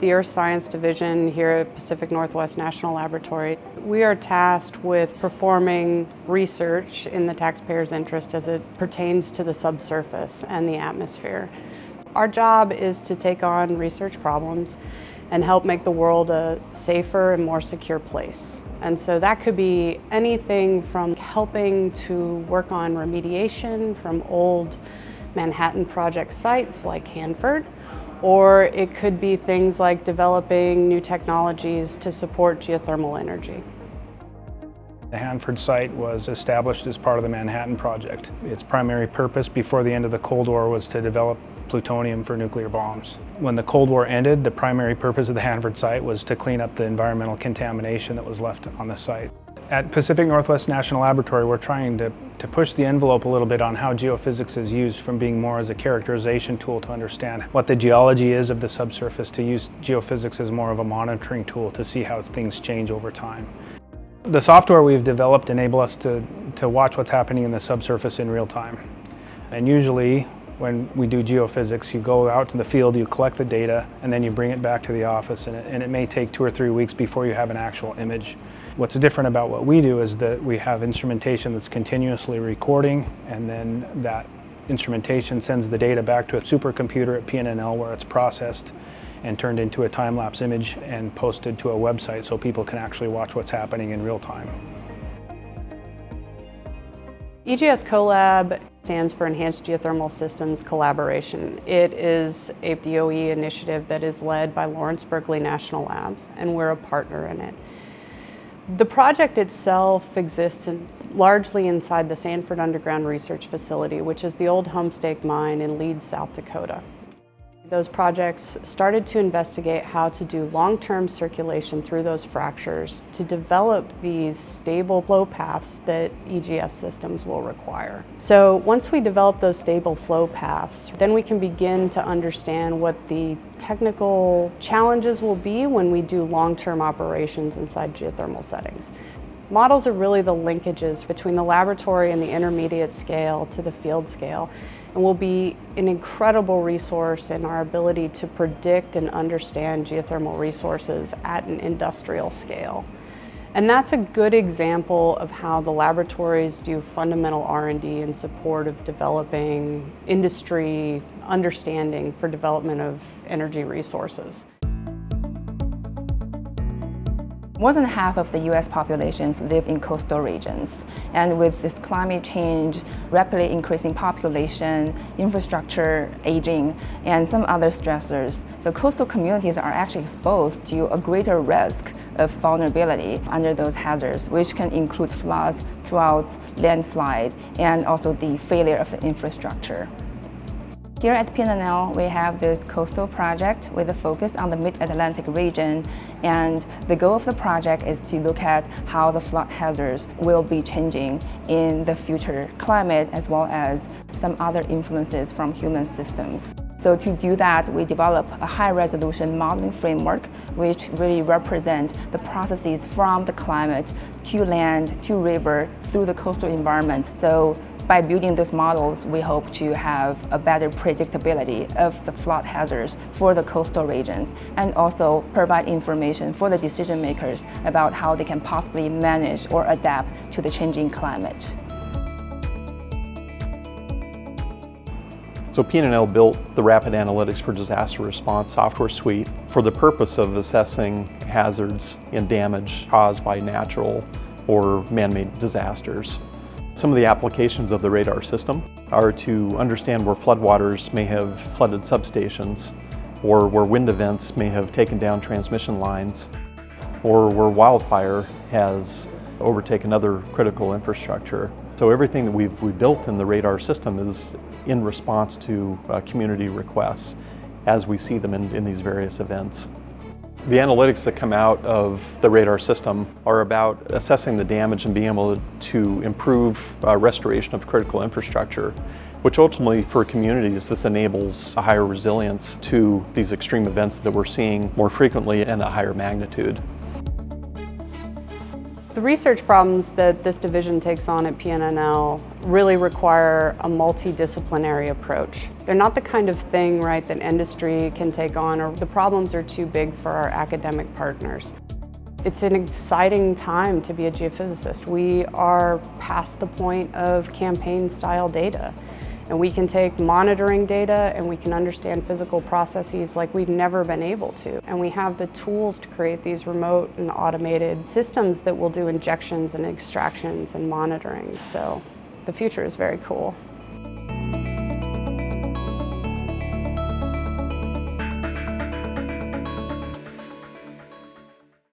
The Earth Science Division here at Pacific Northwest National Laboratory, we are tasked with performing research in the taxpayer's interest as it pertains to the subsurface and the atmosphere. Our job is to take on research problems and help make the world a safer and more secure place. And so that could be anything from helping to work on remediation from old Manhattan Project sites like Hanford, or it could be things like developing new technologies to support geothermal energy. The Hanford site was established as part of the Manhattan Project. Its primary purpose before the end of the Cold War was to develop plutonium for nuclear bombs. When the Cold War ended, the primary purpose of the Hanford site was to clean up the environmental contamination that was left on the site. At Pacific Northwest National Laboratory, we're trying to push the envelope a little bit on how geophysics is used, from being more as a characterization tool to understand what the geology is of the subsurface, to use geophysics as more of a monitoring tool to see how things change over time. The software we've developed enables us to watch what's happening in the subsurface in real time. And usually, when we do geophysics, you go out to the field, you collect the data, and then you bring it back to the office, and it may take 2 or 3 weeks before you have an actual image. What's different about what we do is that we have instrumentation that's continuously recording, and then that instrumentation sends the data back to a supercomputer at PNNL, where it's processed and turned into a time-lapse image and posted to a website so people can actually watch what's happening in real time. EGS CoLab stands for Enhanced Geothermal Systems Collaboration. It is a DOE initiative that is led by Lawrence Berkeley National Labs, and we're a partner in it. The project itself exists largely inside the Sanford Underground Research Facility, which is the old Homestake mine in Leeds, South Dakota. Those projects started to investigate how to do long-term circulation through those fractures to develop these stable flow paths that EGS systems will require. So once we develop those stable flow paths, then we can begin to understand what the technical challenges will be when we do long-term operations inside geothermal settings. Models are really the linkages between the laboratory and the intermediate scale to the field scale, and will be an incredible resource in our ability to predict and understand geothermal resources at an industrial scale. And that's a good example of how the laboratories do fundamental R&D in support of developing industry understanding for development of energy resources. More than half of the U.S. populations live in coastal regions, and with this climate change, rapidly increasing population, infrastructure aging, and some other stressors, so coastal communities are actually exposed to a greater risk of vulnerability under those hazards, which can include floods, droughts, landslide, and also the failure of the infrastructure. Here at PNNL, we have this coastal project with a focus on the Mid-Atlantic region, and the goal of the project is to look at how the flood hazards will be changing in the future climate, as well as some other influences from human systems. So to do that, we develop a high-resolution modeling framework which really represents the processes from the climate to land, to river, through the coastal environment. So by building those models, we hope to have a better predictability of the flood hazards for the coastal regions, and also provide information for the decision makers about how they can possibly manage or adapt to the changing climate. So PNNL built the Rapid Analytics for Disaster Response software suite for the purpose of assessing hazards and damage caused by natural or man-made disasters. Some of the applications of the radar system are to understand where floodwaters may have flooded substations, or where wind events may have taken down transmission lines, or where wildfire has overtaken other critical infrastructure. So everything that we've built in the radar system is in response to community requests as we see them in these various events. The analytics that come out of the radar system are about assessing the damage and being able to improve restoration of critical infrastructure, which ultimately for communities, this enables a higher resilience to these extreme events that we're seeing more frequently and a higher magnitude. The The research problems that this division takes on at PNNL really require a multidisciplinary approach. They're not the kind of thing, right, that industry can take on, or the problems are too big for our academic partners. It's an exciting time to be a geophysicist. We are past the point of campaign-style data. And we can take monitoring data and we can understand physical processes like we've never been able to. And we have the tools to create these remote and automated systems that will do injections and extractions and monitoring. So the future is very cool.